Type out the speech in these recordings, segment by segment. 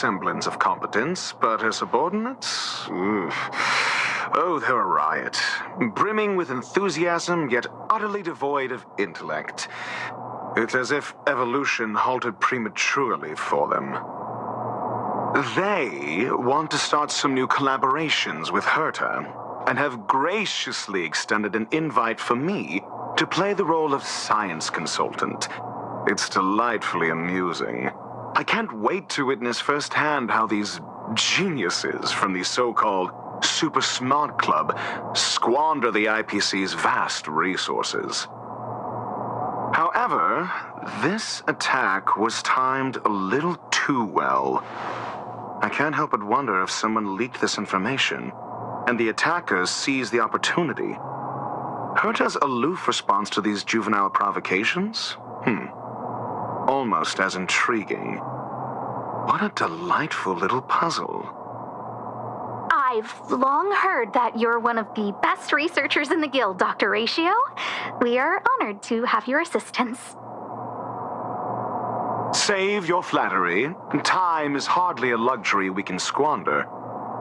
semblance of competence, but her subordinates? Oof. Oh, they're a riot. Brimming with enthusiasm, yet utterly devoid of intellect. It's as if evolution halted prematurely for them. They want to start some new collaborations with Herta, and have graciously extended an invite for me to play the role of science consultant. It's delightfully amusing. I can't wait to witness firsthand how these geniuses from the so-called Super Smart Club squander the IPC's vast resources. However, this attack was timed a little too well. I can't help but wonder if someone leaked this information, and the attackers seized the opportunity. Herta's aloof response to these juvenile provocations? Almost as intriguing. What a delightful little puzzle. I've long heard that you're one of the best researchers in the guild, Dr. Ratio. We are honored to have your assistance. Save your flattery. Time is hardly a luxury we can squander.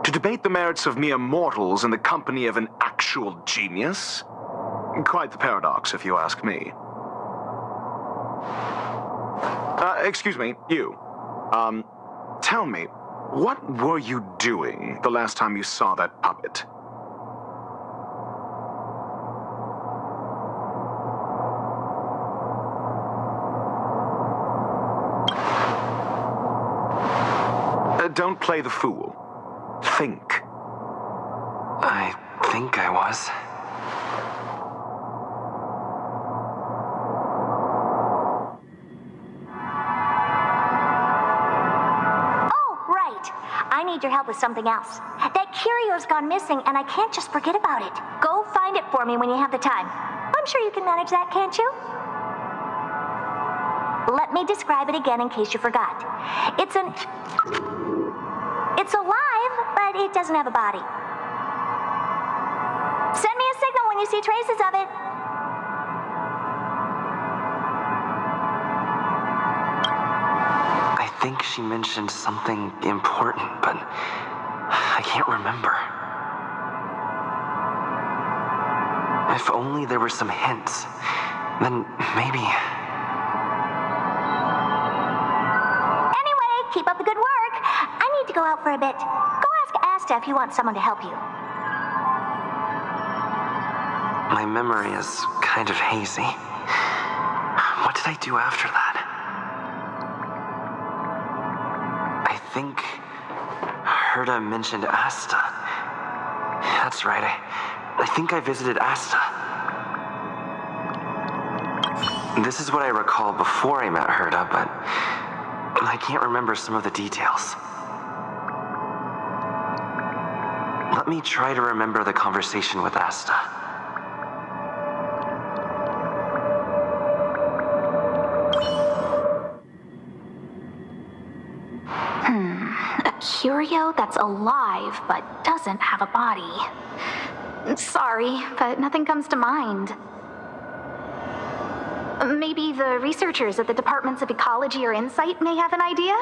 To debate the merits of mere mortals in the company of an actual genius? Quite the paradox, if you ask me. Excuse me, you. Tell me, what were you doing the last time you saw that puppet? Don't play the fool. Think. I think I was. I need your help with something else. That curio's gone missing, and I can't just forget about it. Go find it for me when you have the time. I'm sure you can manage that, can't you? Let me describe it again in case you forgot. It's alive, but it doesn't have a body. Send me a signal when you see traces of it. I think she mentioned something important, but I can't remember. If only there were some hints, then maybe... Anyway, keep up the good work. I need to go out for a bit. Go ask Asta if you want someone to help you. My memory is kind of hazy. What did I do after that? I think Herta mentioned Asta. That's right, I think I visited Asta. This is what I recall before I met Herta, but I can't remember some of the details. Let me try to remember the conversation with Asta. A curio that's alive but doesn't have a body. Sorry, but nothing comes to mind. Maybe the researchers at the Departments of Ecology or Insight may have an idea?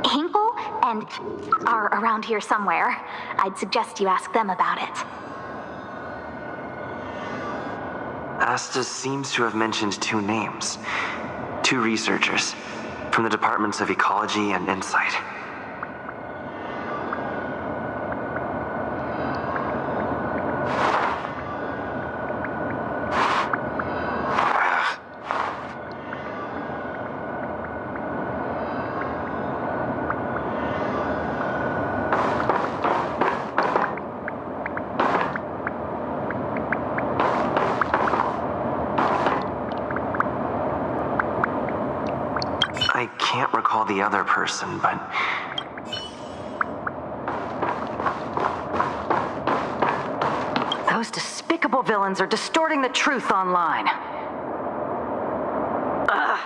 Hinkle and are around here somewhere. I'd suggest you ask them about it. Asta seems to have mentioned two names. Two researchers from the Departments of Ecology and Insight. I can't recall the other person, but... Those despicable villains are distorting the truth online. Ugh.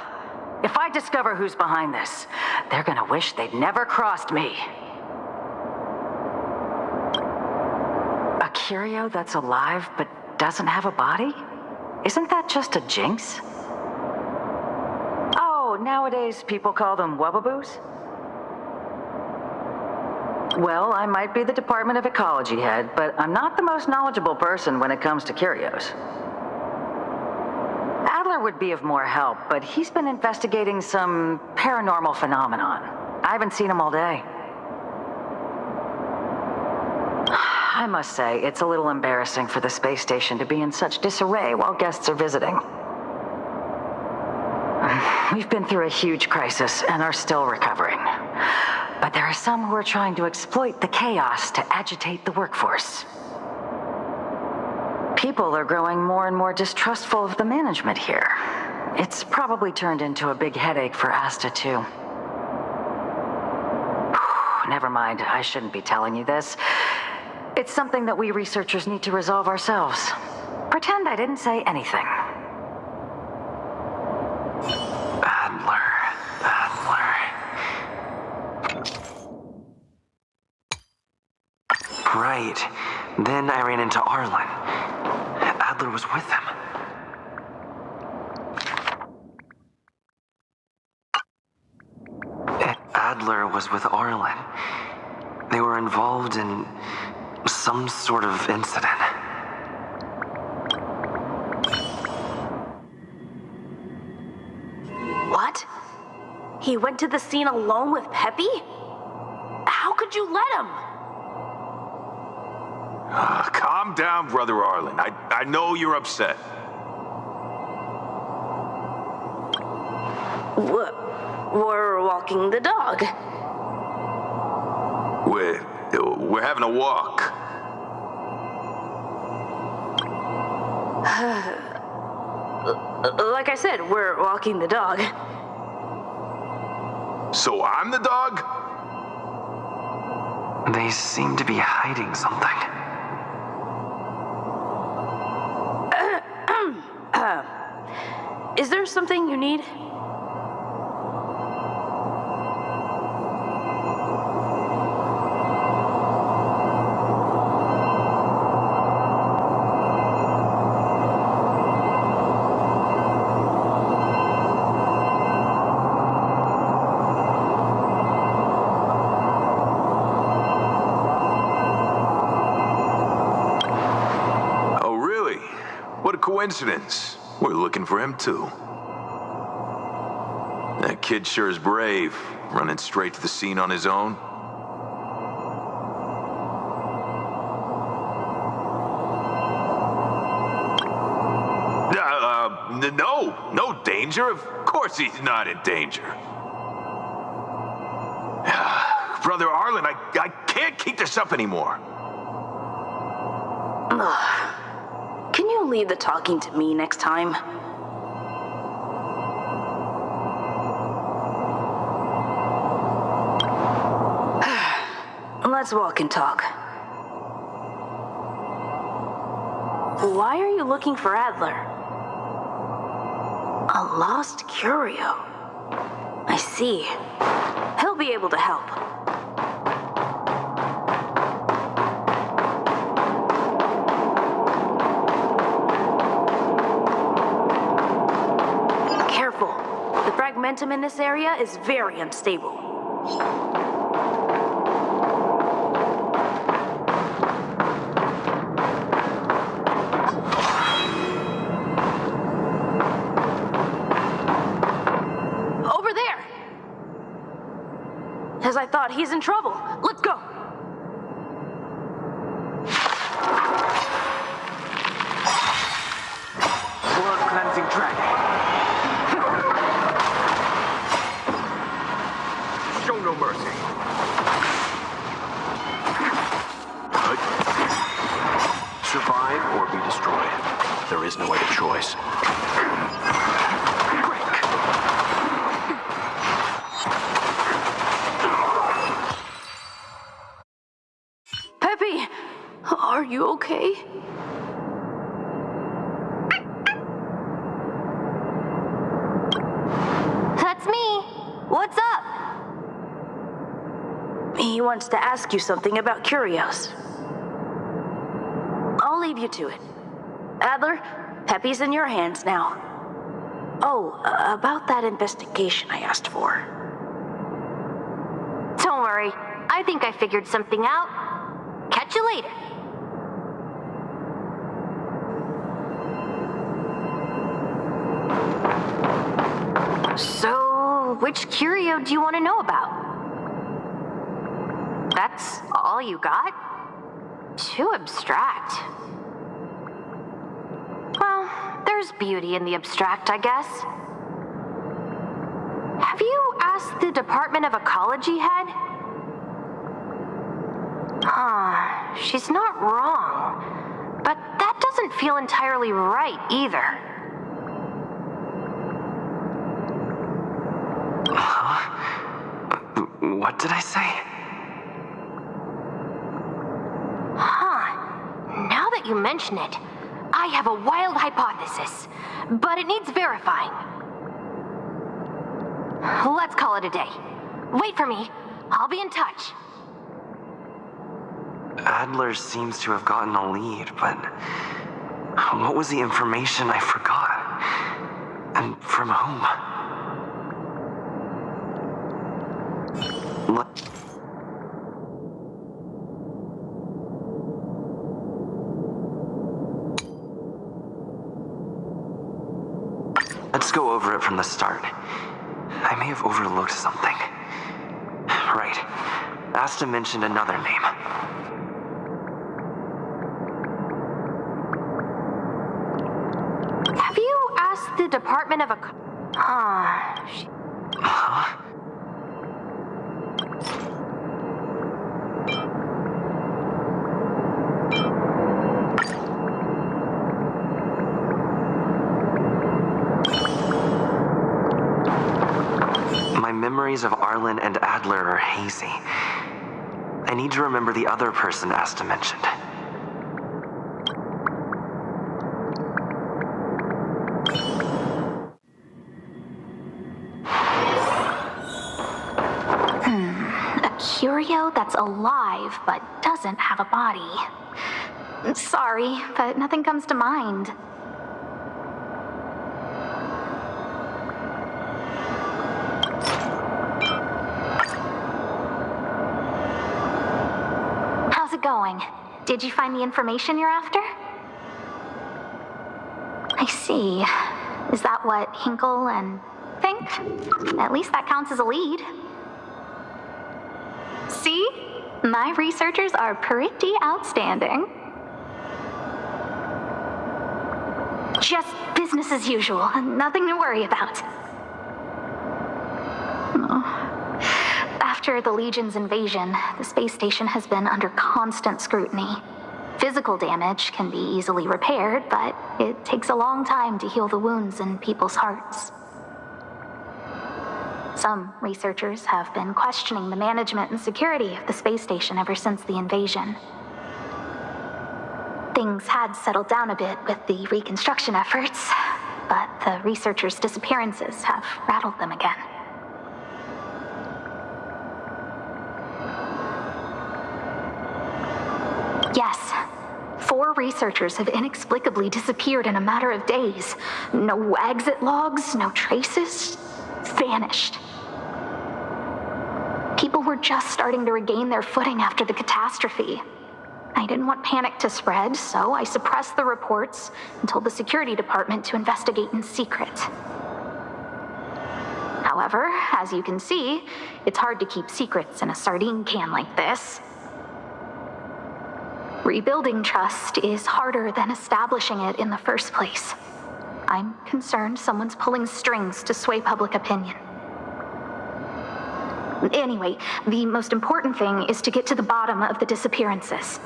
If I discover who's behind this, they're gonna wish they'd never crossed me. A curio that's alive but doesn't have a body? Isn't that just a jinx? Oh, nowadays people call them wubbaboos? Well, I might be the Department of Ecology head, but I'm not the most knowledgeable person when it comes to curios. Adler would be of more help, but he's been investigating some paranormal phenomenon. I haven't seen him all day. I must say, it's a little embarrassing for the space station to be in such disarray while guests are visiting. We've been through a huge crisis and are still recovering. But there are some who are trying to exploit the chaos to agitate the workforce. People are growing more and more distrustful of the management here. It's probably turned into a big headache for Asta, too. Never mind, I shouldn't be telling you this. It's something that we researchers need to resolve ourselves. Pretend I didn't say anything. Adler. Right. Then I ran into Arlen. Adler was with him. Adler was with Arlen. They were involved in some sort of incident. What? He went to the scene alone with Peppy? How could you let him? Calm down, Brother Arlen. I know you're upset. We're walking the dog. We're having a walk. Like I said, we're walking the dog. So I'm the dog? They seem to be hiding something. Is there something you need? Oh, really? What a coincidence. We're looking for him, too. That kid sure is brave, running straight to the scene on his own. No danger. Of course he's not in danger. Brother Arlen, I can't keep this up anymore. Can you leave the talking to me next time? Let's walk and talk. Why are you looking for Adler? A lost curio. I see. He'll be able to help. Careful. The fragmentum in this area is very unstable. As I thought, he's in trouble. Let's go. Blood cleansing dragon. Show no mercy. Survive or be destroyed. There is no other choice. Are you okay? That's me. What's up? He wants to ask you something about curios. I'll leave you to it. Adler, Peppy's in your hands now. Oh, about that investigation I asked for. Don't worry. I think I figured something out. Catch you later. So, which curio do you want to know about? That's all you got? Too abstract. Well, there's beauty in the abstract, I guess. Have you asked the Department of Ecology head? She's not wrong. But that doesn't feel entirely right either. What did I say? Now that you mention it, I have a wild hypothesis, but it needs verifying. Let's call it a day. Wait for me. I'll be in touch. Adler seems to have gotten a lead, but what was the information I forgot? And from whom? Let's go over it from the start. I may have overlooked something. Right. Asta mentioned another name. Have you asked the Department of My memories of Arlen and Adler are hazy. I need to remember the other person Asta mentioned. A curio that's alive but doesn't have a body. Sorry, but nothing comes to mind. How's it going? Did you find the information you're after? I see. Is that what Hinkle and think? At least that counts as a lead. See? My researchers are pretty outstanding. Just business as usual. Nothing to worry about. After the Legion's invasion, the space station has been under constant scrutiny. Physical damage can be easily repaired, but it takes a long time to heal the wounds in people's hearts. Some researchers have been questioning the management and security of the space station ever since the invasion. Things had settled down a bit with the reconstruction efforts, but the researchers' disappearances have rattled them again. Yes, 4 researchers have inexplicably disappeared in a matter of days. No exit logs, no traces. Vanished. People were just starting to regain their footing after the catastrophe. I didn't want panic to spread, so I suppressed the reports and told the security department to investigate in secret. However, as you can see, it's hard to keep secrets in a sardine can like this. Rebuilding trust is harder than establishing it in the first place. I'm concerned someone's pulling strings to sway public opinion. Anyway, the most important thing is to get to the bottom of the disappearances.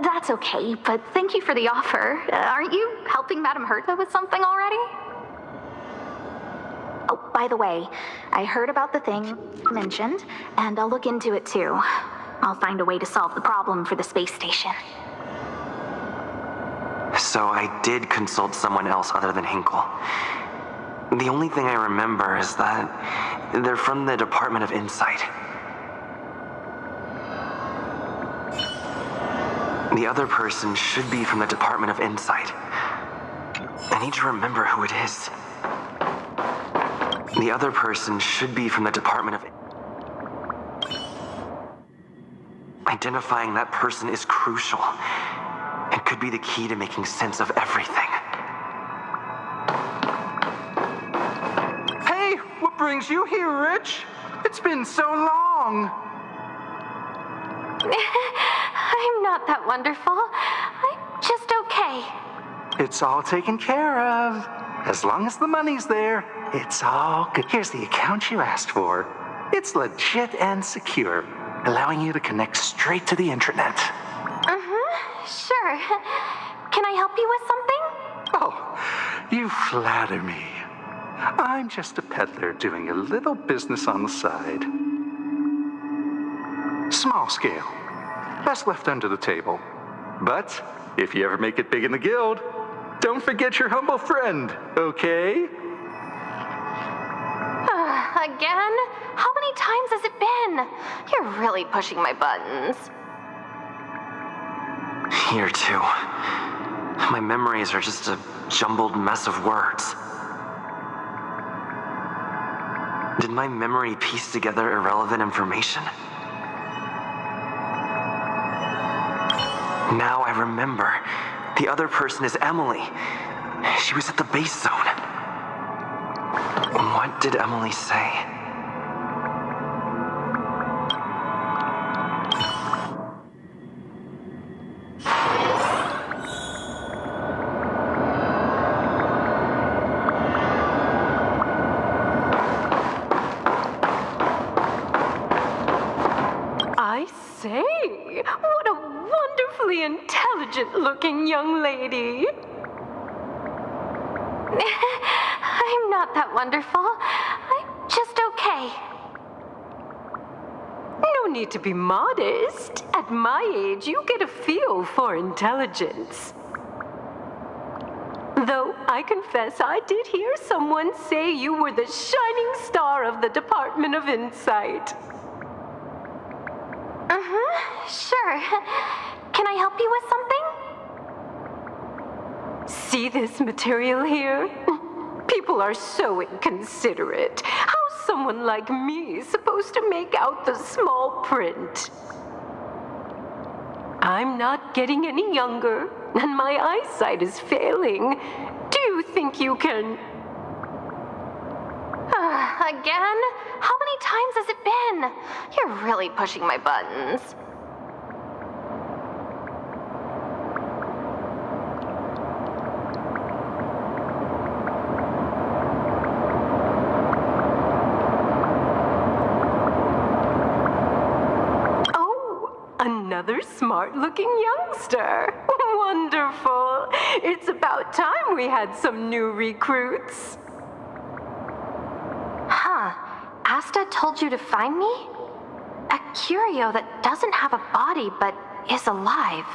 That's okay, but thank you for the offer. Aren't you helping Madame Herta with something already? Oh, by the way, I heard about the thing you mentioned, and I'll look into it too. I'll find a way to solve the problem for the space station. So I did consult someone else other than Hinkle. The only thing I remember is that they're from the Department of Insight. The other person should be from the Department of Insight. I need to remember who it is. The other person should be from the Department of... Identifying that person is crucial and could be the key to making sense of everything. Hey, what brings you here, Rich? It's been so long. I'm not that wonderful. I'm just okay. It's all taken care of. As long as the money's there, it's all good. Here's the account you asked for. It's legit and secure, allowing you to connect straight to the intranet. Sure. Can I help you with something? Oh, you flatter me. I'm just a peddler doing a little business on the side. Small scale. Best left under the table. But if you ever make it big in the guild, don't forget your humble friend, okay? Again? How many times has it been? You're really pushing my buttons. Here, too. My memories are just a jumbled mess of words. Did my memory piece together irrelevant information? Now I remember. The other person is Emily. She was at the base zone. What did Emily say? I say, what a wonderfully intelligent-looking young lady. I'm not that wonderful. I'm just okay. No need to be modest. At my age, you get a feel for intelligence. Though I confess I did hear someone say you were the shining star of the Department of Insight. Sure. Can I help you with something? See this material here? People are so inconsiderate. How's someone like me supposed to make out the small print? I'm not getting any younger, and my eyesight is failing. Do you think you can... Again? How many times has it been? You're really pushing my buttons. Another smart-looking youngster. Wonderful. It's about time we had some new recruits. Asta told you to find me? A curio that doesn't have a body but is alive.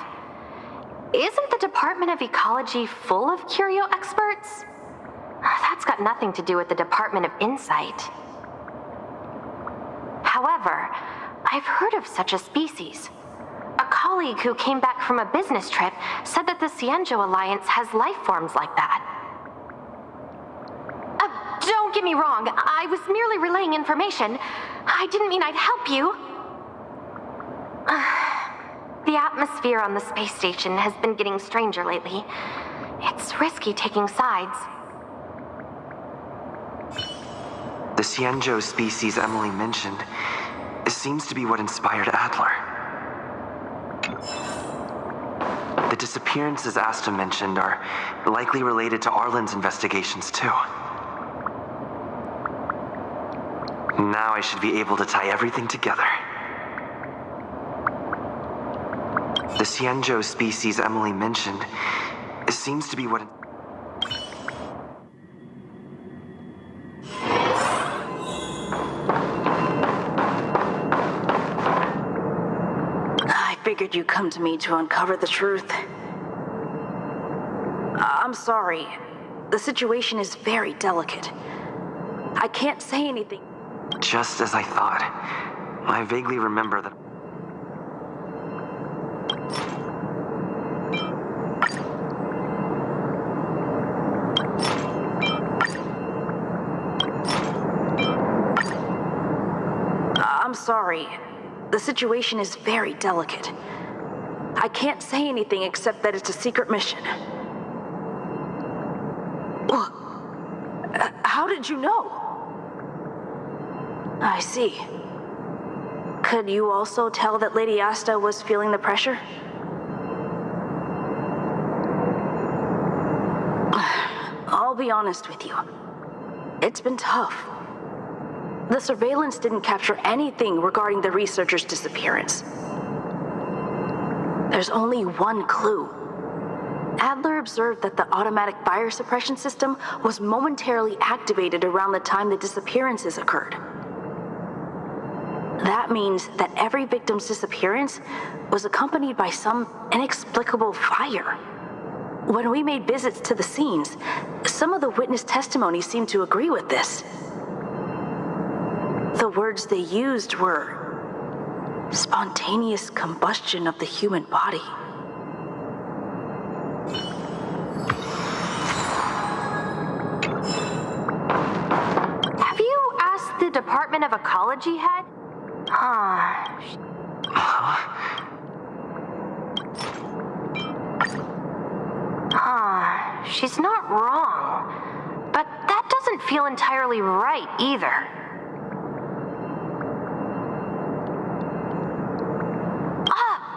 Isn't the Department of Ecology full of curio experts? That's got nothing to do with the Department of Insight. However, I've heard of such a species. A colleague who came back from a business trip said that the Cienjo Alliance has life forms like that. Don't get me wrong, I was merely relaying information. I didn't mean I'd help you. The atmosphere on the space station has been getting stranger lately. It's risky taking sides. The Cienjo species Emily mentioned seems to be what inspired Adler. The disappearances Asta mentioned are likely related to Arlen's investigations, too. Now I should be able to tie everything together. The Cienjo species Emily mentioned seems to be what... I figured you'd come to me to uncover the truth. I'm sorry. The situation is very delicate. I can't say anything. Just as I thought. I vaguely remember that... sorry. The situation is very delicate. I can't say anything except that it's a secret mission. How did you know? I see. Could you also tell that Lady Asta was feeling the pressure? I'll be honest with you. It's been tough. The surveillance didn't capture anything regarding the researcher's disappearance. There's only one clue. Adler observed that the automatic fire suppression system was momentarily activated around the time the disappearances occurred. That means that every victim's disappearance was accompanied by some inexplicable fire. When we made visits to the scenes, some of the witness testimony seemed to agree with this. The words they used were spontaneous combustion of the human body. Have you asked the Department of Ecology head? She's not wrong, but that doesn't feel entirely right either.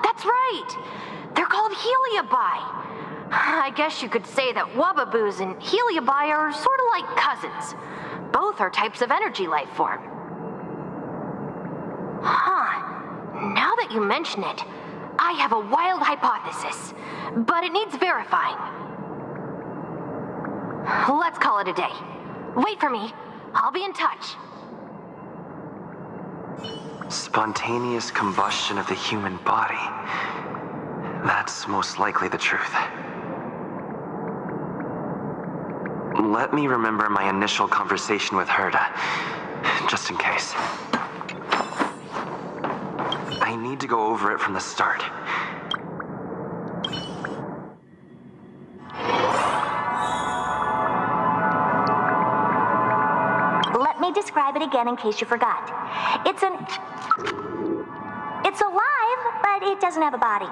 That's right! They're called Heliobi. I guess you could say that Wubbaboos and Heliobi are sort of like cousins. Both are types of energy life form. Now that you mention it, I have a wild hypothesis, but it needs verifying. Let's call it a day. Wait for me. I'll be in touch. Spontaneous combustion of the human body. That's most likely the truth. Let me remember my initial conversation with Herta, just in case. I need to go over it from the start. Let me describe it again in case you forgot. It's alive, but it doesn't have a body.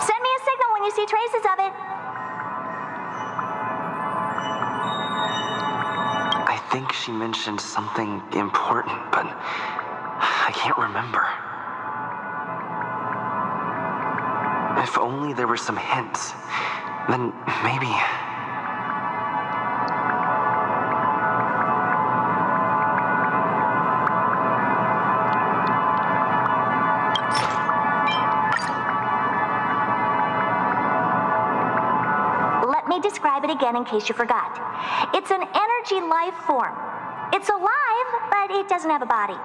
Send me a signal when you see traces of it. I think she mentioned something important, but I can't remember. If only there were some hints, then maybe... Let me describe it again in case you forgot. It's an energy life form. It's alive, but it doesn't have a body.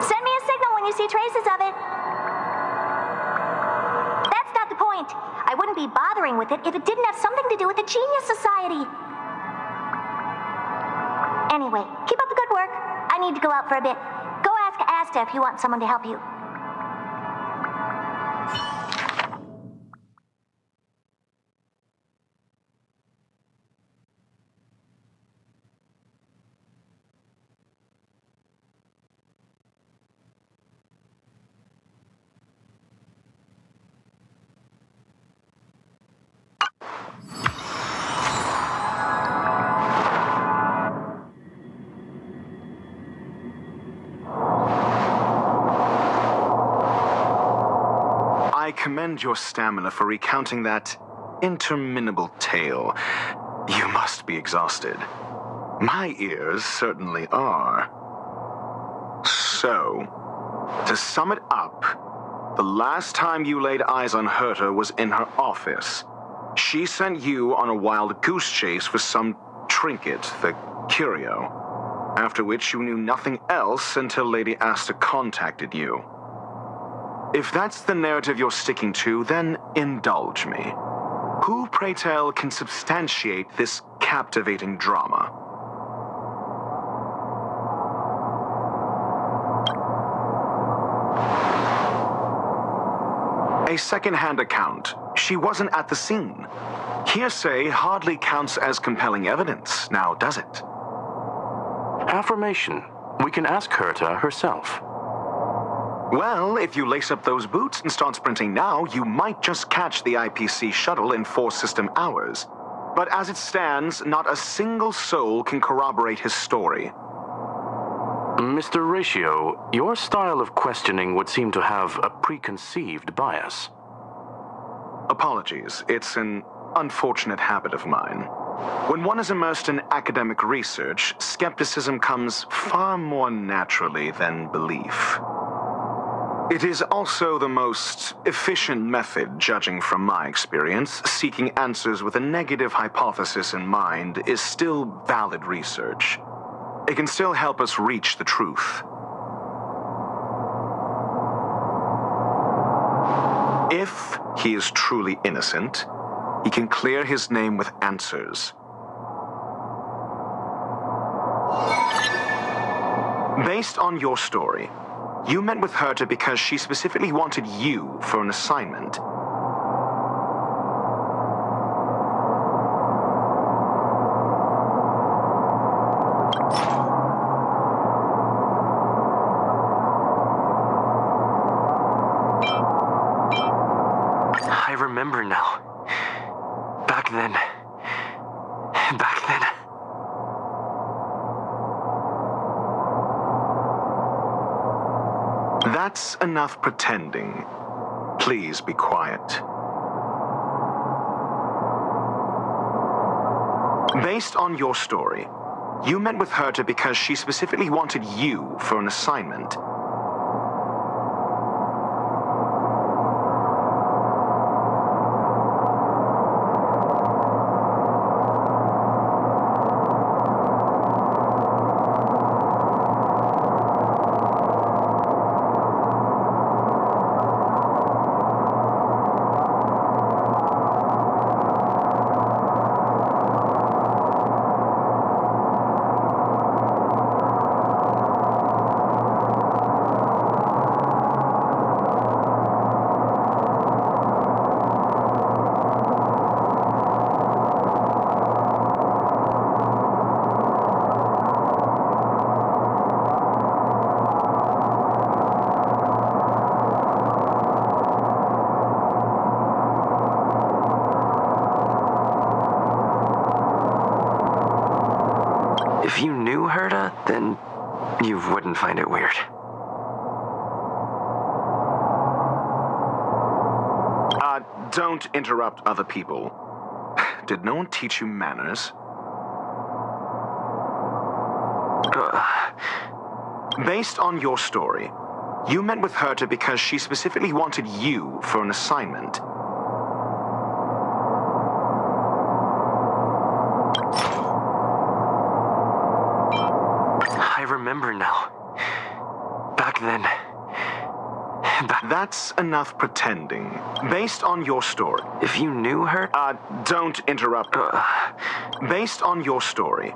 Send me a signal when you see traces of it. That's not the point. I wouldn't be bothering with it if it didn't have something to do with the Genius Society. Anyway, keep up the good work. I need to go out for a bit. Go ask Asta if you want someone to help you. I commend your stamina for recounting that interminable tale. You must be exhausted. My ears certainly are. So, to sum it up, the last time you laid eyes on Herta was in her office. She sent you on a wild goose chase for some trinket, the curio, after which you knew nothing else until Lady Asta contacted you. If that's the narrative you're sticking to, then indulge me. Who, pray tell, can substantiate this captivating drama? A second-hand account. She wasn't at the scene. Hearsay hardly counts as compelling evidence, now does it? Affirmation. We can ask Herta herself. Well, if you lace up those boots and start sprinting now, you might just catch the IPC shuttle in 4 system hours. But as it stands, not a single soul can corroborate his story. Mr. Ratio, your style of questioning would seem to have a preconceived bias. Apologies, it's an unfortunate habit of mine. When one is immersed in academic research, skepticism comes far more naturally than belief. It is also the most efficient method, judging from my experience. Seeking answers with a negative hypothesis in mind is still valid research. It can still help us reach the truth. If he is truly innocent, he can clear his name with answers. Based on your story, you met with Herta because she specifically wanted you for an assignment. I remember now. Back then. That's enough pretending. Please be quiet. Based on your story, you met with Herta because she specifically wanted you for an assignment. If you knew Herta, then you wouldn't find it weird. Don't interrupt other people. Did no one teach you manners? Based on your story, you met with Herta because she specifically wanted you for an assignment. I remember now. Back then. That's enough pretending. Based on your story. If you knew her? Don't interrupt. Based on your story,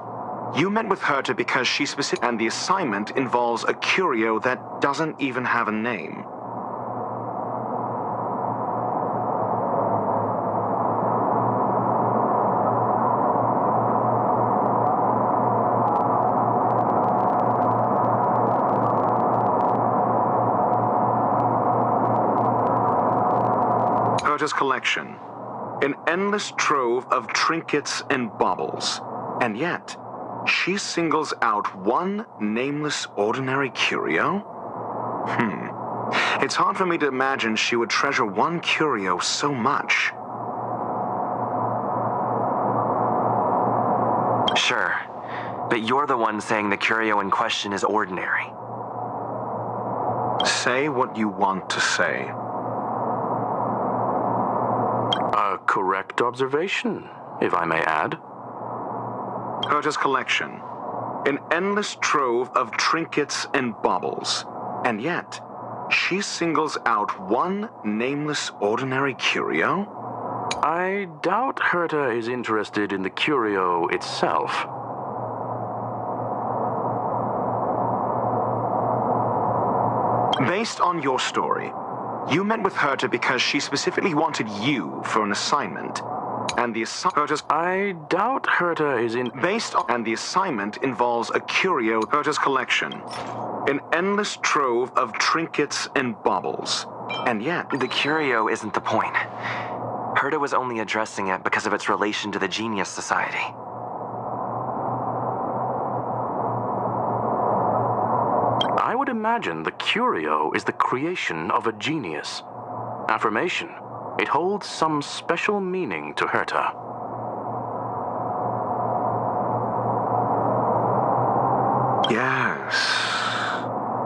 you met with Herta because she specifically... And the assignment involves a curio that doesn't even have a name. Herta's collection, an endless trove of trinkets and baubles, and yet she singles out one nameless ordinary curio? It's hard for me to imagine she would treasure one curio so much. Sure, but you're the one saying the curio in question is ordinary. Say what you want to say. A correct observation, if I may add. Herta's collection, an endless trove of trinkets and baubles, and yet she singles out one nameless ordinary curio? I doubt Herta is interested in the curio itself. Based on your story, you met with Herta because she specifically wanted you for an assignment. And the assignment I doubt Herta is in... and the assignment involves a curio Herta's collection. An endless trove of trinkets and baubles. And yet... The curio isn't the point. Herta was only addressing it because of its relation to the Genius Society. I would imagine the curio is the creation of a genius. Affirmation. It holds some special meaning to Herta. Yes.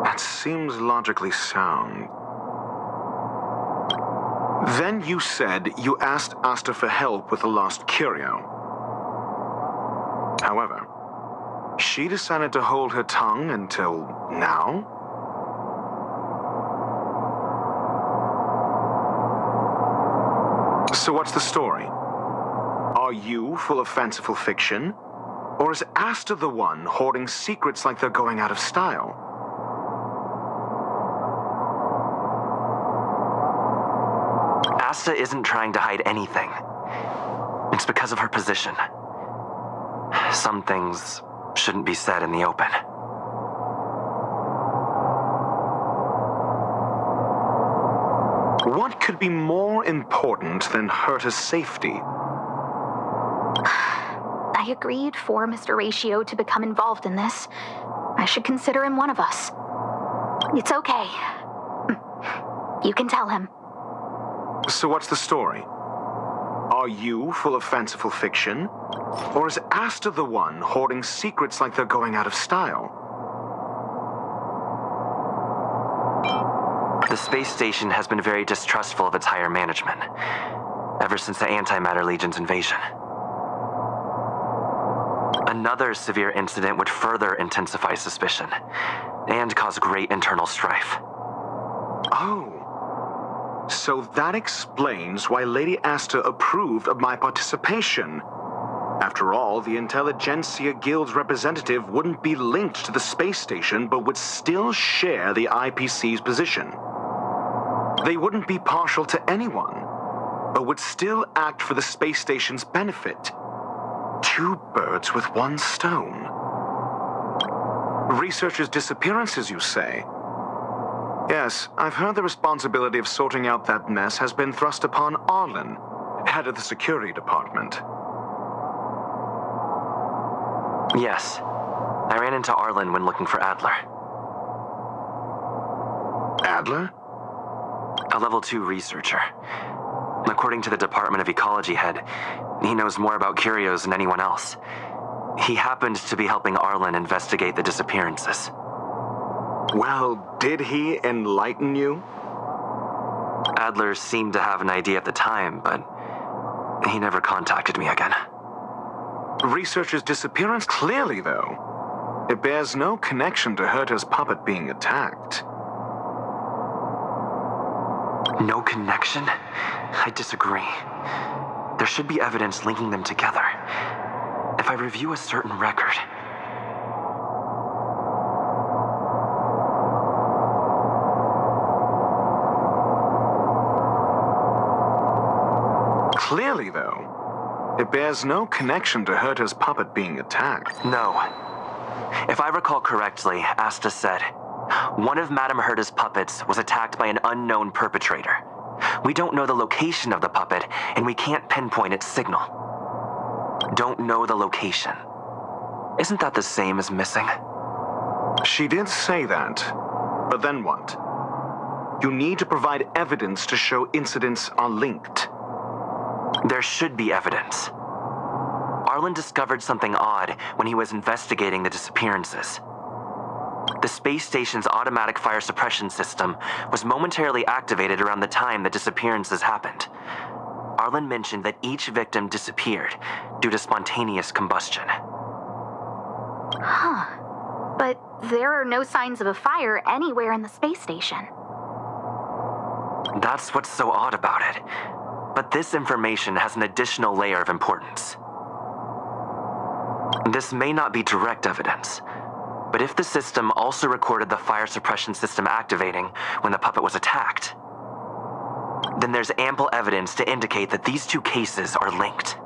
That seems logically sound. Then you said you asked Asta for help with the lost curio. However, she decided to hold her tongue until now? So what's the story? Are you full of fanciful fiction? Or is Asta the one hoarding secrets like they're going out of style? Asta isn't trying to hide anything. It's because of her position. Some things shouldn't be said in the open. What could be more important than Herta's safety? I agreed for Mr. Ratio to become involved in this. I should consider him one of us. It's okay. You can tell him. So what's the story? Are you full of fanciful fiction? Or is Asta the one hoarding secrets like they're going out of style? The space station has been very distrustful of its higher management, ever since the Antimatter Legion's invasion. Another severe incident would further intensify suspicion, and cause great internal strife. Oh. So that explains why Lady Asta approved of my participation. After all, the Intelligentsia Guild's representative wouldn't be linked to the space station, but would still share the IPC's position. They wouldn't be partial to anyone, but would still act for the space station's benefit. Two birds with one stone. Researchers' disappearances, you say? Yes, I've heard the responsibility of sorting out that mess has been thrust upon Arlen, head of the security department. Yes. I ran into Arlen when looking for Adler. Adler? A level 2 researcher. According to the Department of Ecology head, he knows more about curios than anyone else. He happened to be helping Arlen investigate the disappearances. Well, did he enlighten you? Adler seemed to have an idea at the time, but he never contacted me again. Researcher's disappearance? Clearly, though. It bears no connection to Herta's puppet being attacked. No connection? I disagree. There should be evidence linking them together. If I review a certain record... Clearly, though, it bears no connection to Herta's puppet being attacked. No. If I recall correctly, Asta said, one of Madame Herta's puppets was attacked by an unknown perpetrator. We don't know the location of the puppet, and we can't pinpoint its signal. Don't know the location. Isn't that the same as missing? She did say that, but then what? You need to provide evidence to show incidents are linked. There should be evidence. Arlen discovered something odd when he was investigating the disappearances. The space station's automatic fire suppression system was momentarily activated around the time the disappearances happened. Arlen mentioned that each victim disappeared due to spontaneous combustion. Huh. But there are no signs of a fire anywhere in the space station. That's what's so odd about it. But this information has an additional layer of importance. This may not be direct evidence, but if the system also recorded the fire suppression system activating when the puppet was attacked, then there's ample evidence to indicate that these two cases are linked.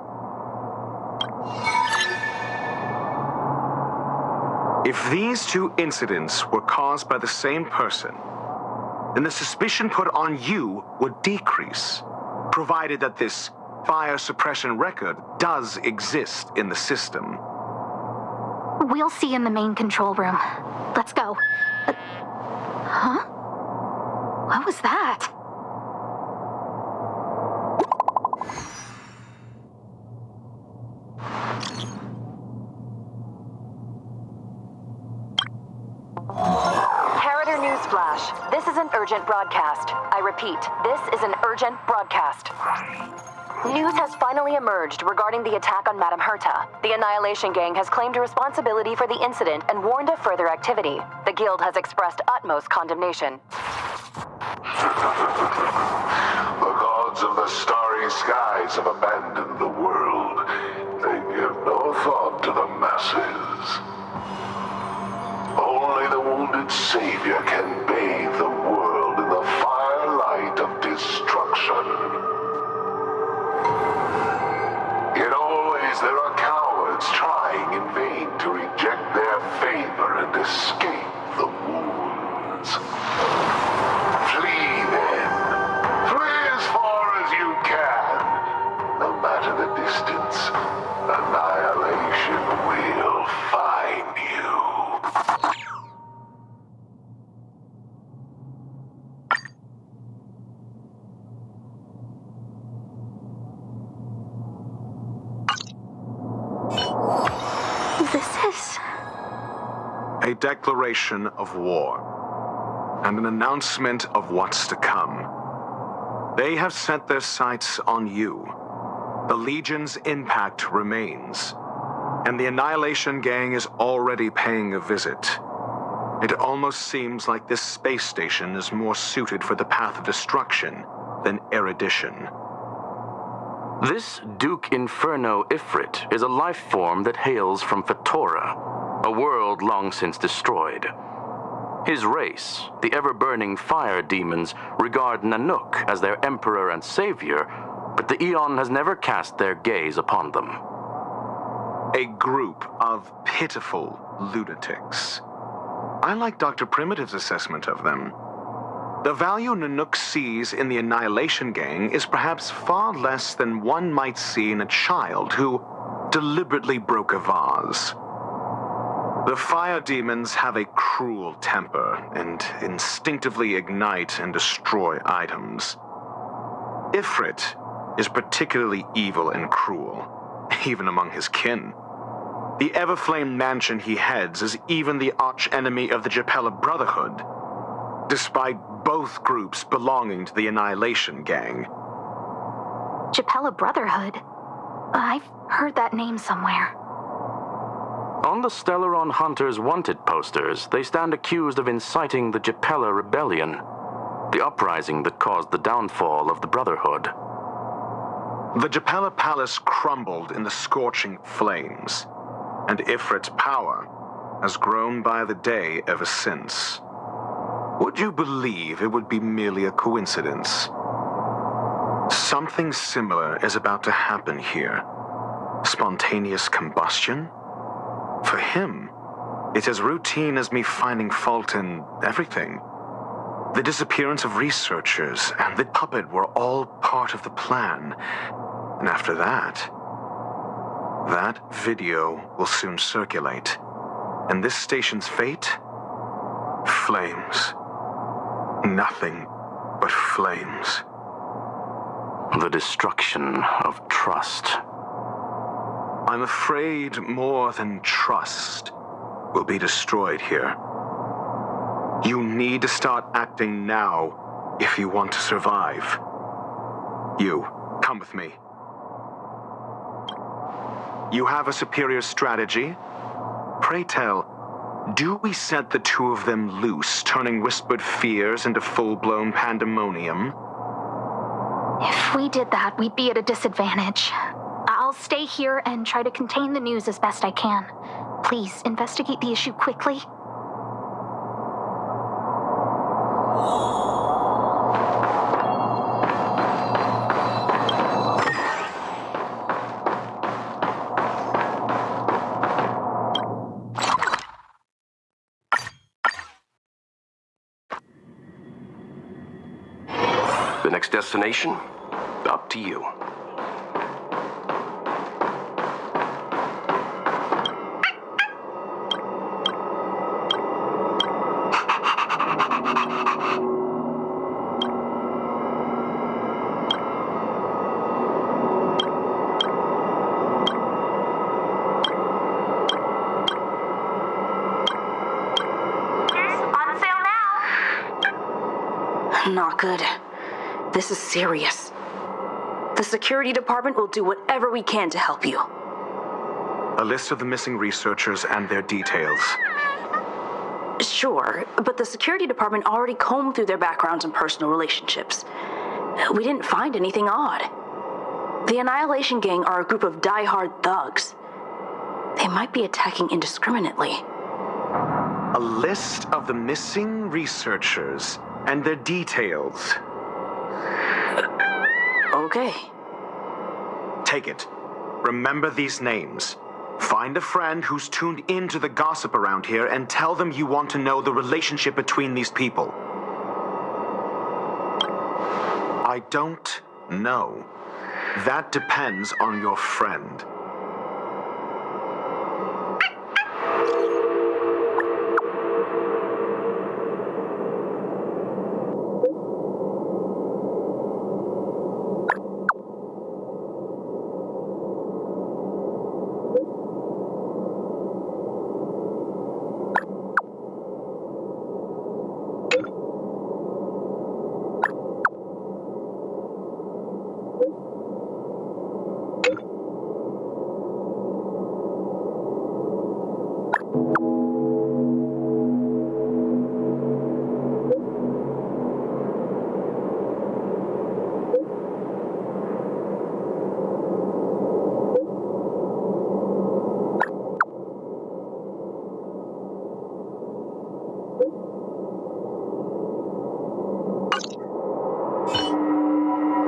If these two incidents were caused by the same person, then the suspicion put on you would decrease, provided that this fire suppression record does exist in the system. We'll see in the main control room. Let's go. Huh? What was that? Harrider Newsflash. This is an urgent broadcast. I repeat, this is an urgent broadcast. News has finally emerged regarding the attack on Madame Herta. The Annihilation Gang has claimed responsibility for the incident and warned of further activity. The Guild has expressed utmost condemnation. The gods of the starry skies have abandoned the world. They give no thought to the masses. Only the wounded savior can bathe the world in the firelight of destruction. Yet always there are cowards trying in vain to reject their favor and escape the wounds. Flee then. Flee as far as you can. No matter the distance, annihilation will find you. A declaration of war, and an announcement of what's to come. They have set their sights on you. The Legion's impact remains, and the Annihilation Gang is already paying a visit. It almost seems like this space station is more suited for the path of destruction than erudition. This Duke Inferno Ifrit is a life form that hails from Fatora, a world long since destroyed. His race, the ever-burning fire demons, regard Nanook as their emperor and savior, but the Eon has never cast their gaze upon them. A group of pitiful lunatics. I like Dr. Primitive's assessment of them. The value Nanook sees in the Annihilation Gang is perhaps far less than one might see in a child who deliberately broke a vase. The fire demons have a cruel temper and instinctively ignite and destroy items. Ifrit is particularly evil and cruel, even among his kin. The Everflame mansion he heads is even the arch-enemy of the Japella Brotherhood, despite both groups belonging to the Annihilation Gang. Japella Brotherhood? I've heard that name somewhere. On the Stellaron Hunters wanted posters, they stand accused of inciting the Japella Rebellion, the uprising that caused the downfall of the Brotherhood. The Japella Palace crumbled in the scorching flames, and Ifrit's power has grown by the day ever since. Would you believe it would be merely a coincidence? Something similar is about to happen here. Spontaneous combustion? For him, it's as routine as me finding fault in everything. The disappearance of researchers and the puppet were all part of the plan. And after that video will soon circulate. And this station's fate? Flames. Nothing but flames. The destruction of trust. I'm afraid more than trust will be destroyed here. You need to start acting now if you want to survive. You, come with me. You have a superior strategy? Pray tell, do we set the two of them loose, turning whispered fears into full-blown pandemonium? If we did that, we'd be at a disadvantage. I'll stay here and try to contain the news as best I can. Please, investigate the issue quickly. Next destination? Up to you. Not good. This is serious. The security department will do whatever we can to help you. A list of the missing researchers and their details. Sure, but the security department already combed through their backgrounds and personal relationships. We didn't find anything odd. The Annihilation Gang are a group of die-hard thugs. They might be attacking indiscriminately. A list of the missing researchers and their details. Okay. Take it. Remember these names. Find a friend who's tuned into the gossip around here and tell them you want to know the relationship between these people. I don't know. That depends on your friend.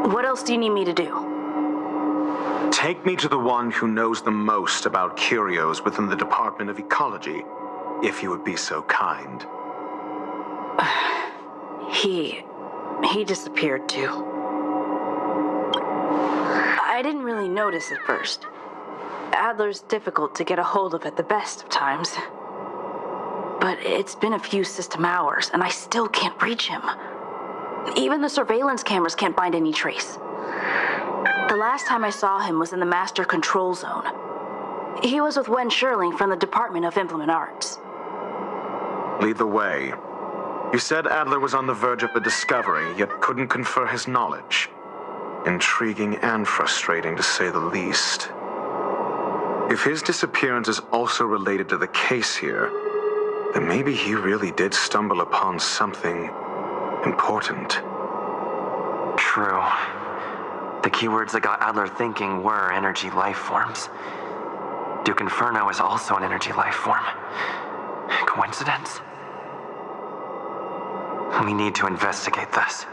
What else do you need me to do? Take me to the one who knows the most about curios within the Department of Ecology, if you would be so kind. He disappeared too. I didn't really notice at first. Adler's difficult to get a hold of at the best of times. But it's been a few system hours, and I still can't reach him. Even the surveillance cameras can't find any trace. The last time I saw him was in the Master Control Zone. He was with Wen Sherling from the Department of Implement Arts. Lead the way. You said Adler was on the verge of a discovery, yet couldn't confer his knowledge. Intriguing and frustrating, to say the least. If his disappearance is also related to the case here, then maybe he really did stumble upon something important. True. The keywords that got Adler thinking were energy life forms. Duke Inferno is also an energy life form. Coincidence? We need to investigate this.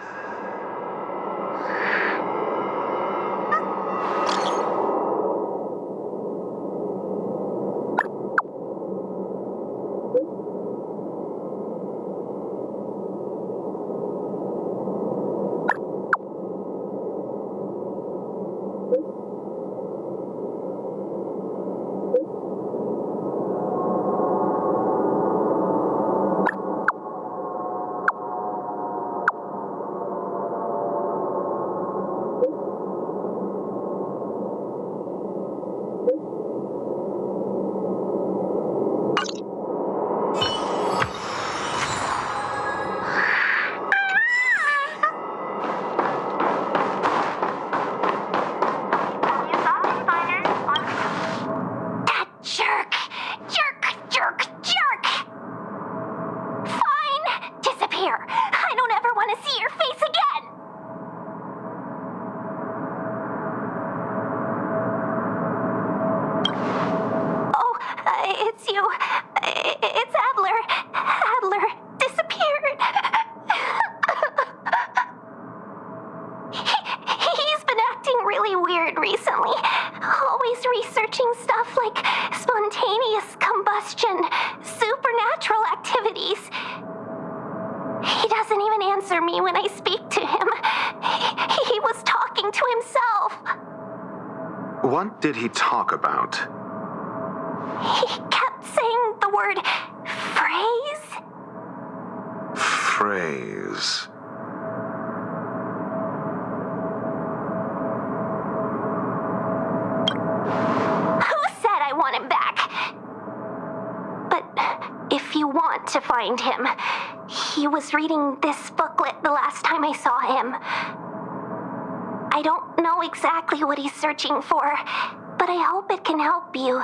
He doesn't even answer me when I speak to him. He was talking to himself. What did he talk about? He kept saying the word phrase. Phrase. Who said I want him back? But if you want to find him, he was reading this booklet the last time I saw him. I don't know exactly what he's searching for, but I hope it can help you.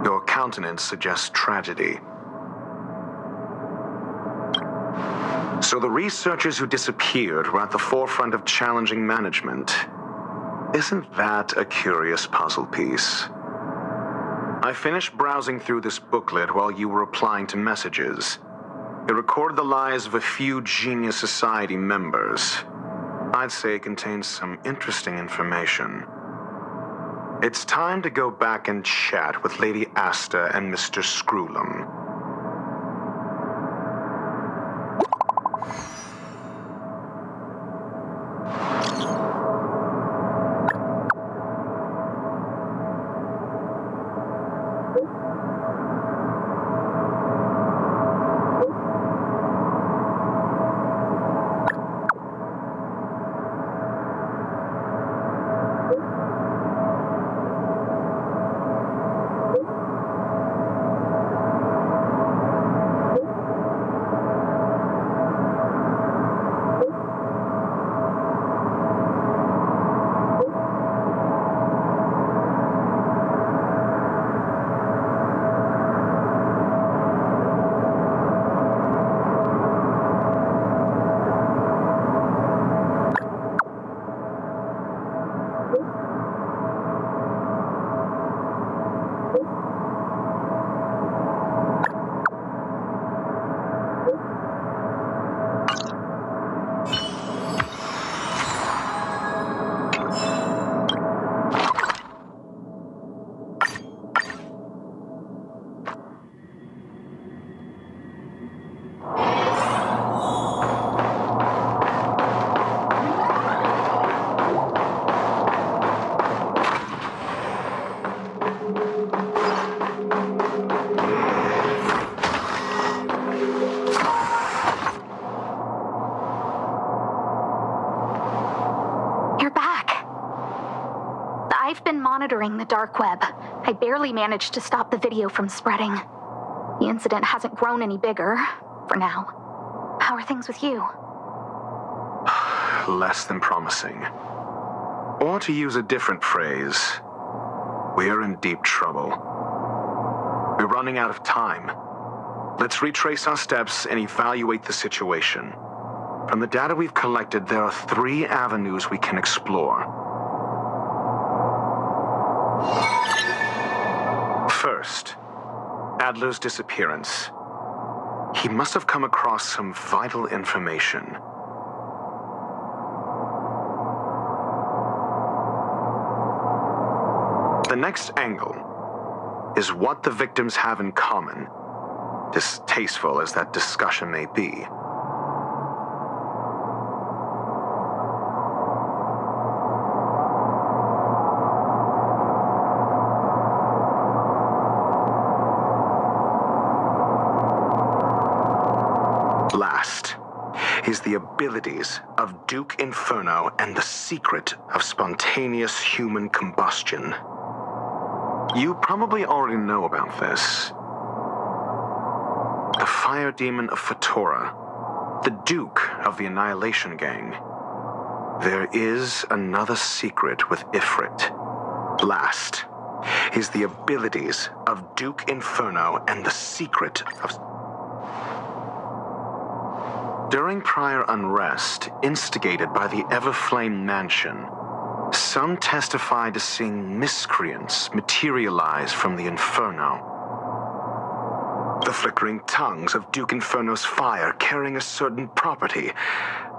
Your countenance suggests tragedy. So the researchers who disappeared were at the forefront of challenging management. Isn't that a curious puzzle piece? I finished browsing through this booklet while you were replying to messages. It recorded the lives of a few Genius Society members. I'd say it contains some interesting information. It's time to go back and chat with Lady Asta and Mr. Screwlum. I've been monitoring the dark web. I barely managed to stop the video from spreading. The incident hasn't grown any bigger, for now. How are things with you? Less than promising. Or to use a different phrase, we're in deep trouble. We're running out of time. Let's retrace our steps and evaluate the situation. From the data we've collected, there are 3 avenues we can explore. First, Adler's disappearance. He must have come across some vital information. The next angle is what the victims have in common, distasteful as that discussion may be. Last is the abilities of Duke Inferno and the secret of spontaneous human combustion. You probably already know about this. The fire demon of Fatora, the Duke of the Annihilation Gang. There is another secret with Ifrit. Last is the abilities of Duke Inferno and the secret of... During prior unrest instigated by the Everflame Mansion, some testified to seeing miscreants materialize from the Inferno. The flickering tongues of Duke Inferno's fire carrying a certain property,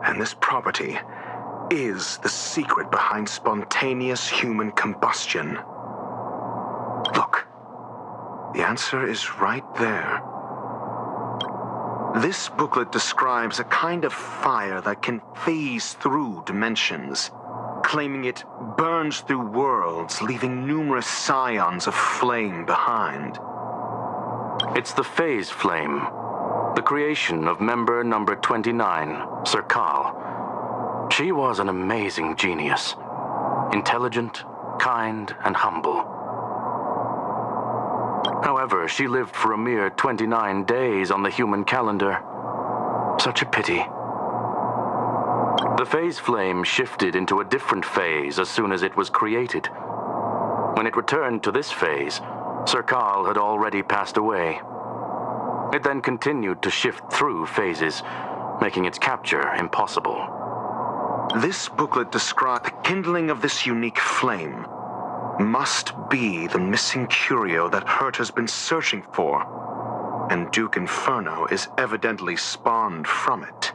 and this property is the secret behind spontaneous human combustion. Look, the answer is right there. This booklet describes a kind of fire that can phase through dimensions, claiming it burns through worlds, leaving numerous scions of flame behind. It's the phase flame, the creation of member number 29, Sir Kal. She was an amazing genius, intelligent, kind, and humble. However, she lived for a mere 29 days on the human calendar. Such a pity. The phase flame shifted into a different phase as soon as it was created. When it returned to this phase, Sir Kal had already passed away. It then continued to shift through phases, making its capture impossible. This booklet describes the kindling of this unique flame must be the missing curio that Hurt has been searching for, and Duke Inferno is evidently spawned from it.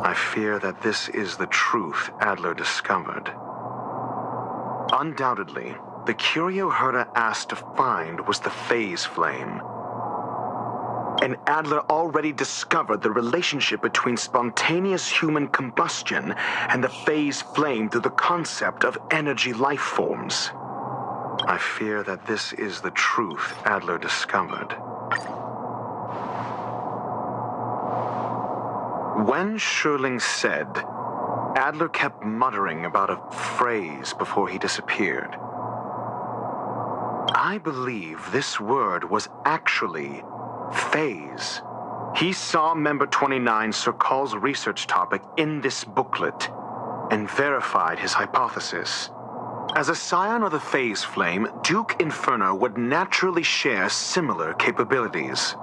I fear that this is the truth Adler discovered. Undoubtedly, the curio Herta asked to find was the phase flame. And Adler already discovered the relationship between spontaneous human combustion and the phase flame through the concept of energy life forms. I fear that this is the truth Adler discovered. When Schurling said, Adler kept muttering about a phrase before he disappeared. I believe this word was actually phase. He saw member 29 Sir Kal's research topic in this booklet and verified his hypothesis. As a scion of the phase flame, Duke Inferno would naturally share similar capabilities.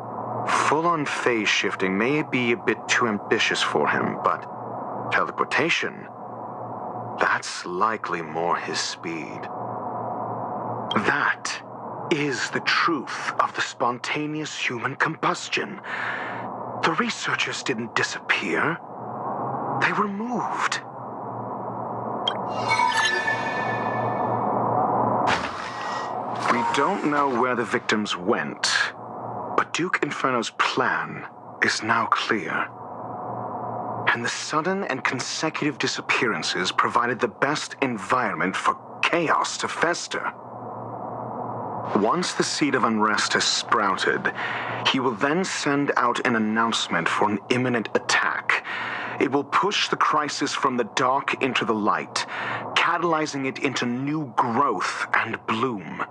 Full-on phase shifting may be a bit too ambitious for him, but teleportation, that's likely more his speed. That is the truth of the spontaneous human combustion. The researchers didn't disappear. They were moved. We don't know where the victims went, but Duke Inferno's plan is now clear. And the sudden and consecutive disappearances provided the best environment for chaos to fester. Once the seed of unrest has sprouted, he will then send out an announcement for an imminent attack. It will push the crisis from the dark into the light, catalyzing it into new growth and bloom.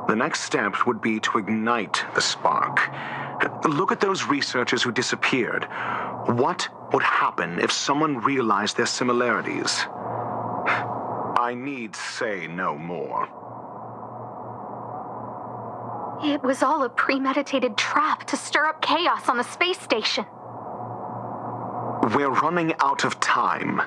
The next step would be to ignite the spark. Look at those researchers who disappeared. What would happen if someone realized their similarities? I need say no more. It was all a premeditated trap to stir up chaos on the space station. We're running out of time.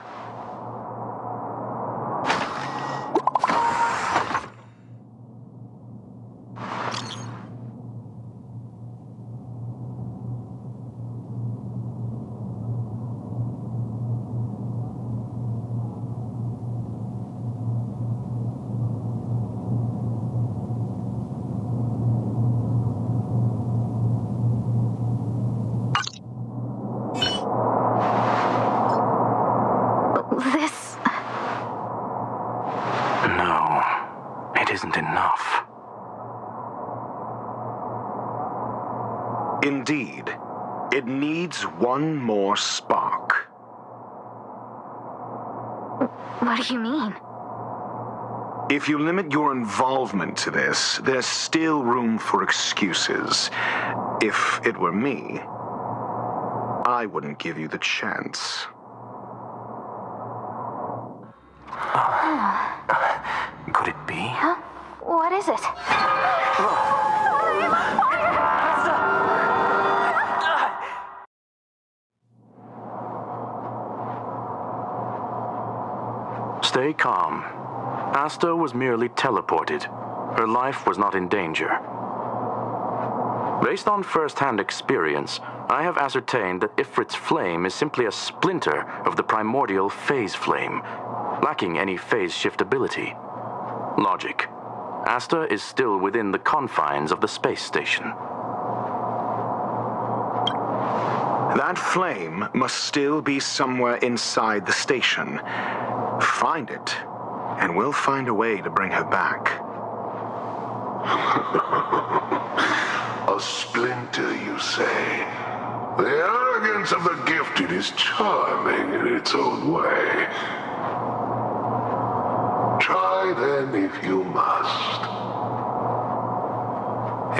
Indeed, it needs one more spark. What do you mean? If you limit your involvement to this, there's still room for excuses. If it were me, I wouldn't give you the chance. Could it be? Huh? What is it? Stay calm. Asta was merely teleported. Her life was not in danger. Based on first-hand experience, I have ascertained that Ifrit's flame is simply a splinter of the primordial phase flame, lacking any phase shift ability. Logic. Asta is still within the confines of the space station. That flame must still be somewhere inside the station. Find it, and we'll find a way to bring her back. A splinter, you say? The arrogance of the gifted is charming in its own way. Try then if you must.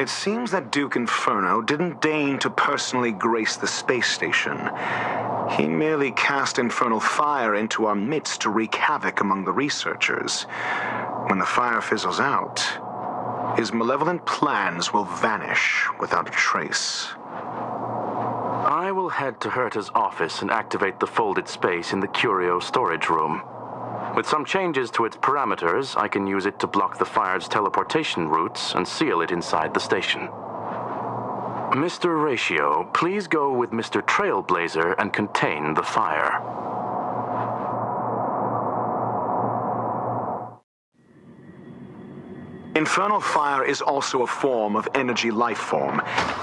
It seems that Duke Inferno didn't deign to personally grace the space station. He merely cast infernal fire into our midst to wreak havoc among the researchers. When the fire fizzles out, his malevolent plans will vanish without a trace. I will head to Herta's office and activate the folded space in the curio storage room. With some changes to its parameters, I can use it to block the fire's teleportation routes and seal it inside the station. Mr. Ratio, please go with Mr. Trailblazer and contain the fire. Infernal fire is also a form of energy life form.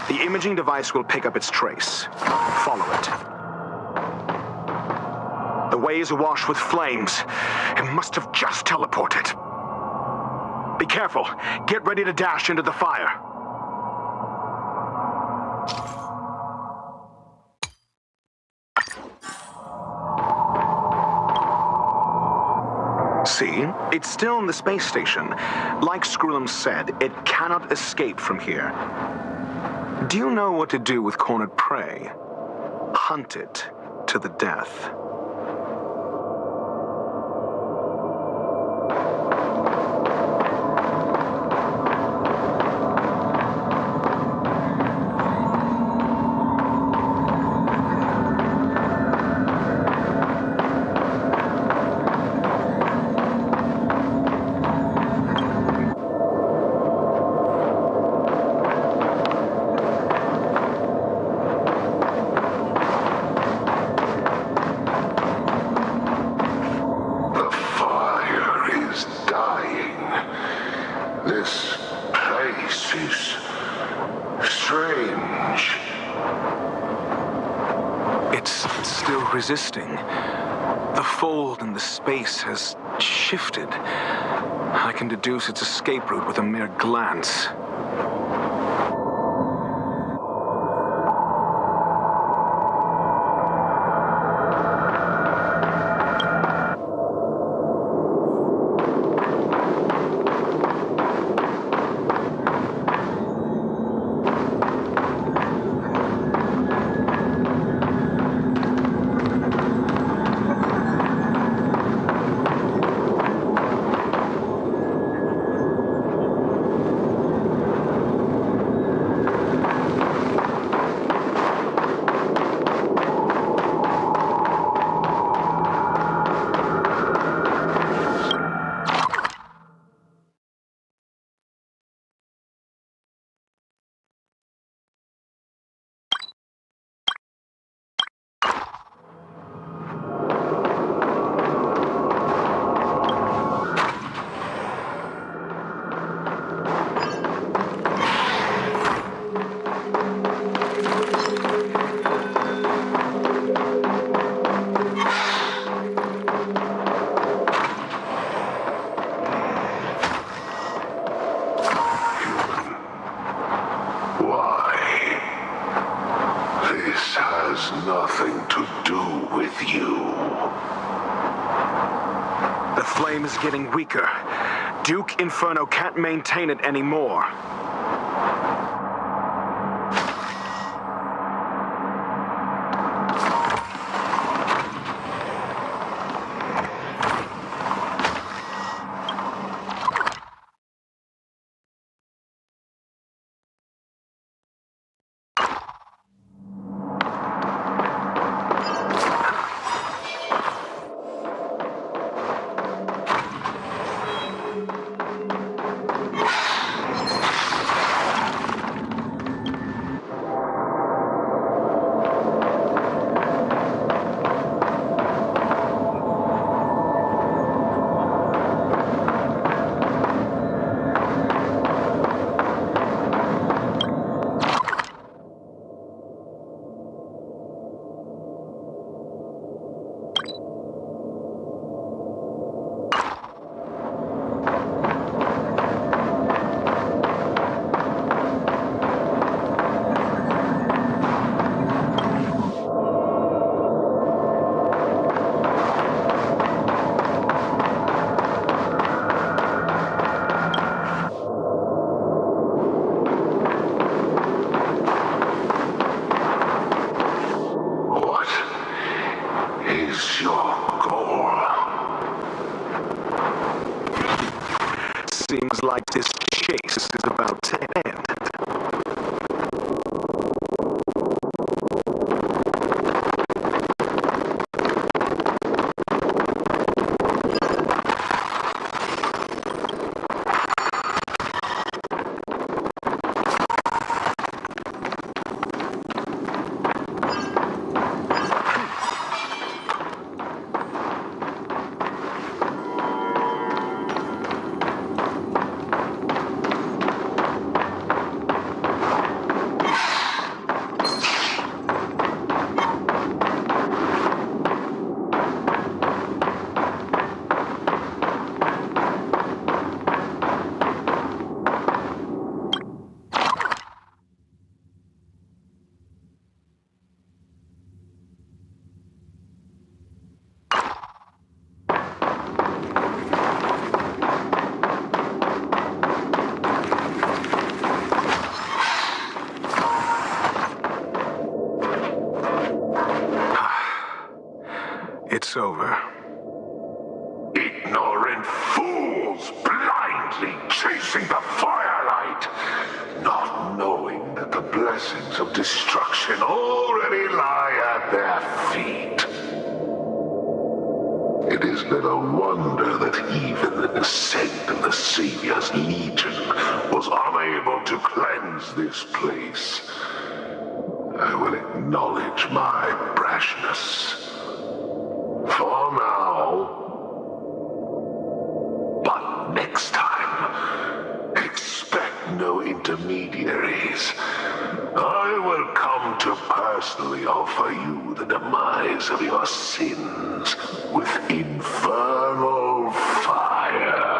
The imaging device will pick up its trace. Follow it. The way is awash with flames. It must have just teleported. Be careful. Get ready to dash into the fire. See? It's still in the space station. Like Skrullum said, it cannot escape from here. Do you know what to do with cornered prey? Hunt it to the death. Resisting. The fold in the space has shifted. I can deduce its escape route with a mere glance. Nothing to do with you. The flame is getting weaker. Duke Inferno can't maintain it anymore. it's over. Ignorant fools blindly chasing the firelight, not knowing that the blessings of destruction already lie at their feet. It is little wonder that even the descent of the Savior's Legion was unable to cleanse this place. I will acknowledge my brashness. For now. But next time, expect no intermediaries. I will come to personally offer you the demise of your sins with infernal fire.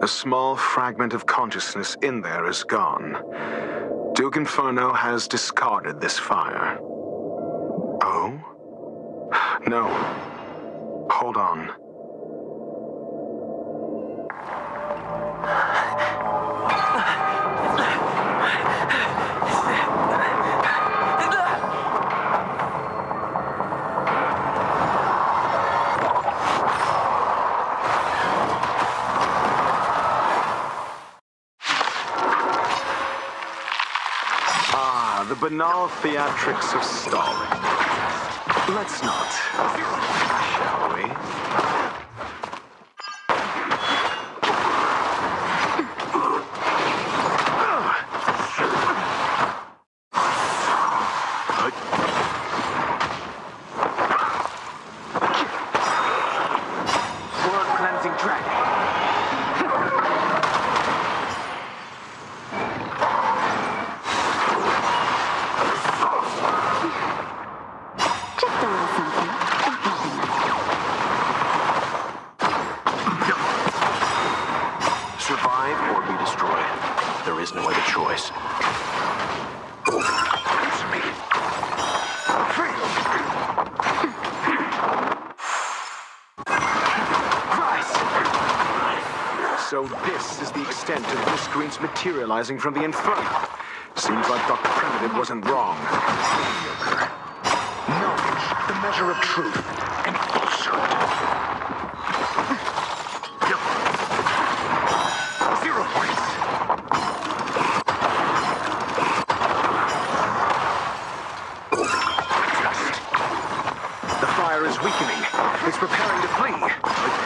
A small fragment of consciousness in there is gone. Duke Inferno has discarded this fire. Oh? No. Hold on. The banal theatrics of stalling. Let's not, shall we? Blood-cleansing dragon. So this is the extent of this Green's materializing from the Inferno. Seems like Dr. Primitive wasn't wrong. Knowledge, the measure of truth and falsehood. 0 points. The fire is weakening. It's preparing to flee.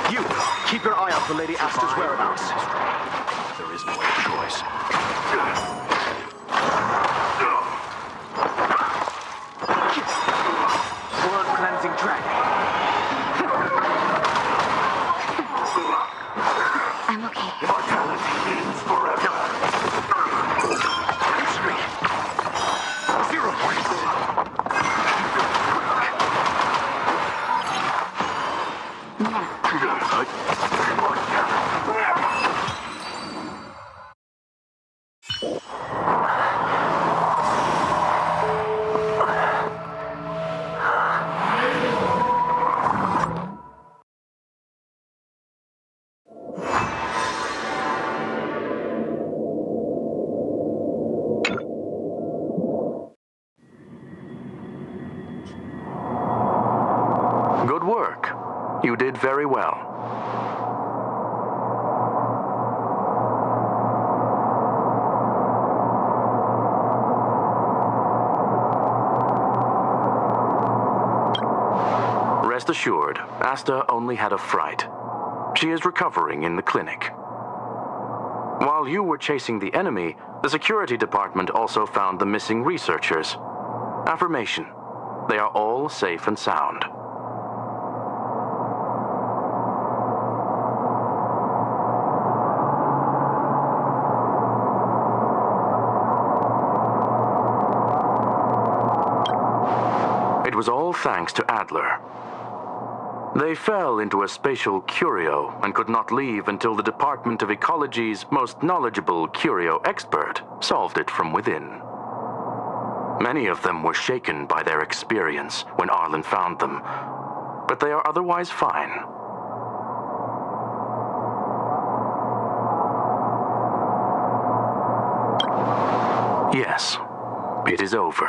You, keep your eye out for Lady Asta's whereabouts. There is no other choice. Blood-cleansing dragon. I'm okay. Immortality ends forever. History. 0 points. Nap time. Good work. You did very well. Rest assured, Asta only had a fright. She is recovering in the clinic. While you were chasing the enemy, the security department also found the missing researchers. Affirmation. They are all safe and sound. It was all thanks to Adler. They fell into a spatial curio and could not leave until the Department of Ecology's most knowledgeable curio expert solved it from within. Many of them were shaken by their experience when Arlen found them, but they are otherwise fine. Yes, it is over.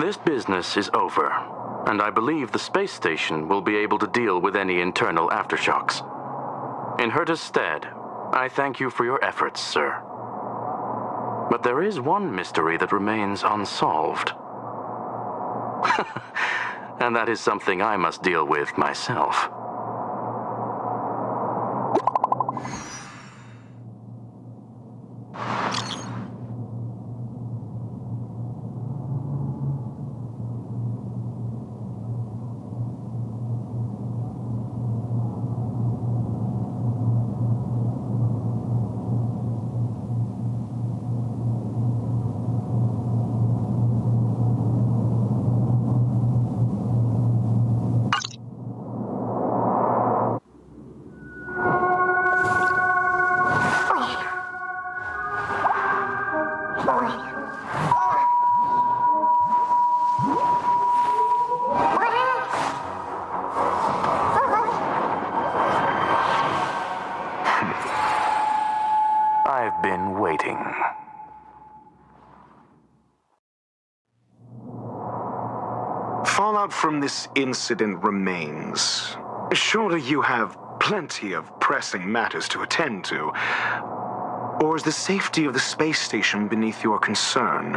This business is over, and I believe the space station will be able to deal with any internal aftershocks. In Herta's stead, I thank you for your efforts, sir. But there is one mystery that remains unsolved. And that is something I must deal with myself. I've been waiting. Fallout from this incident remains. Surely you have plenty of pressing matters to attend to. Or is the safety of the space station beneath your concern?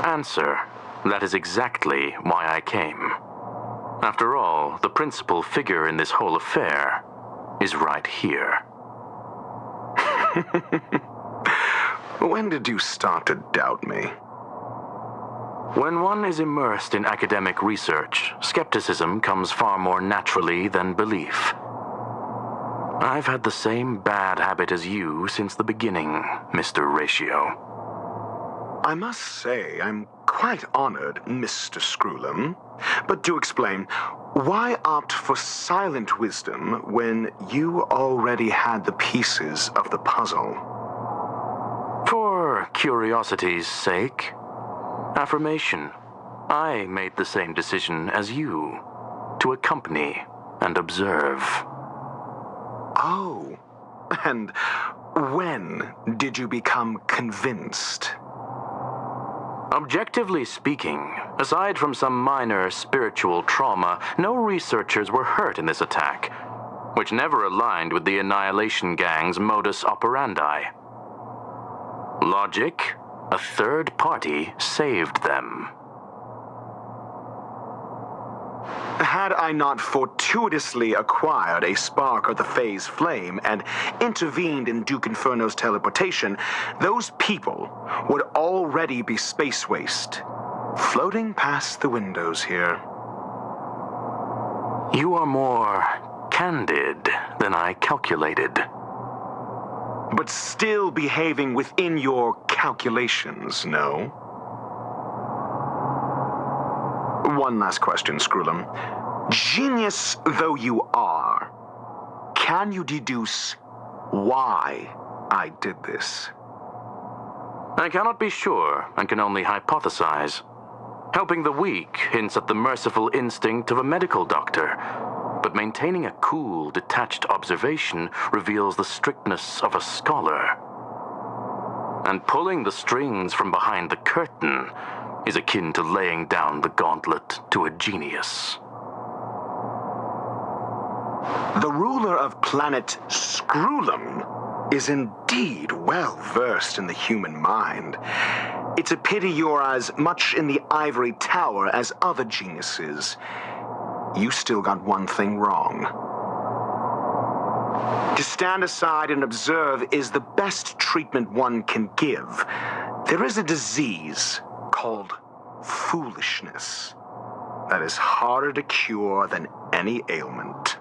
Answer. That is exactly why I came. After all, the principal figure in this whole affair is right here. When did you start to doubt me? When one is immersed in academic research, skepticism comes far more naturally than belief. I've had the same bad habit as you since the beginning, Mr. Ratio. I must say, I'm quite honored, Mr. Screwlum. But do explain, why opt for silent wisdom when you already had the pieces of the puzzle? For curiosity's sake. Affirmation. I made the same decision as you, to accompany and observe. Oh, and when did you become convinced? Objectively speaking, aside from some minor spiritual trauma, no researchers were hurt in this attack, which never aligned with the Annihilation Gang's modus operandi. Logic? A third party saved them. Had I not fortuitously acquired a spark of the phase flame and intervened in Duke Inferno's teleportation, those people would already be space waste, floating past the windows here. You are more candid than I calculated. But still behaving within your calculations, no? One last question, Screwlum. Genius though you are, can you deduce why I did this? I cannot be sure and can only hypothesize. Helping the weak hints at the merciful instinct of a medical doctor, but maintaining a cool, detached observation reveals the strictness of a scholar. And pulling the strings from behind the curtain is akin to laying down the gauntlet to a genius. The ruler of planet Screwlum is indeed well versed in the human mind. It's a pity you're as much in the ivory tower as other geniuses. You still got one thing wrong. To stand aside and observe is the best treatment one can give. There is a disease called foolishness that is harder to cure than any ailment.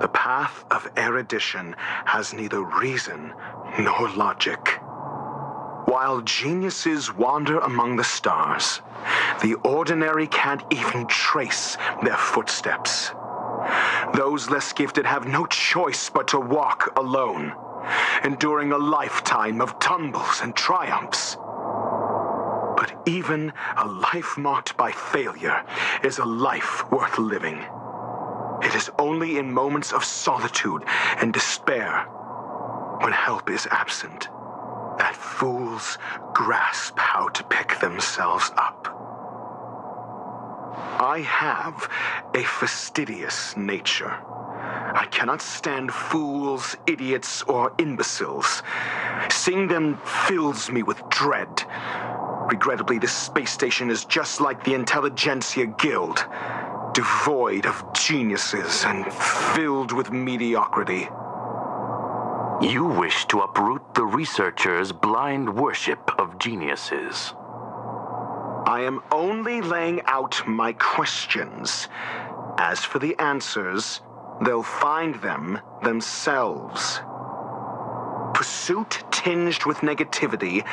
The path of erudition has neither reason nor logic. While geniuses wander among the stars, the ordinary can't even trace their footsteps. Those less gifted have no choice but to walk alone, enduring a lifetime of tumbles and triumphs. But even a life marked by failure is a life worth living. It It is only in moments of solitude and despair, when help is absent, that fools grasp how to pick themselves up. I have a fastidious nature. I cannot stand fools, idiots, or imbeciles. Seeing them fills me with dread. Regrettably, this space station is just like the Intelligentsia Guild, devoid of geniuses and filled with mediocrity. You wish to uproot the researchers' blind worship of geniuses. I am only laying out my questions. As for the answers, they'll find them themselves. Pursuit tinged with negativity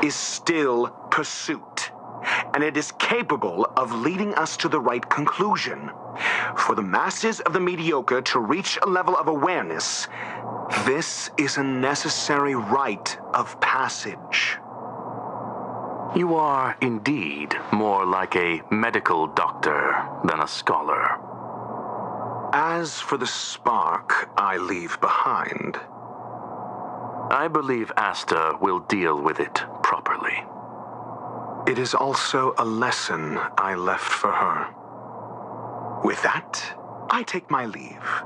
is still pursuit, and it is capable of leading us to the right conclusion. For the masses of the mediocre to reach a level of awareness, this is a necessary rite of passage. You are indeed more like a medical doctor than a scholar. As for the spark I leave behind, I believe Asta will deal with it properly. it is also a lesson I left for her. With that, I take my leave.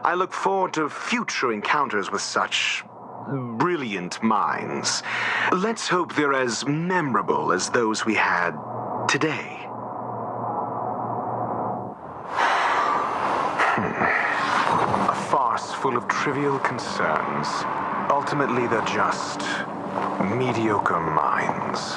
I look forward to future encounters with such brilliant minds. Let's hope they're as memorable as those we had today. A farce full of trivial concerns. Ultimately, they're just mediocre minds.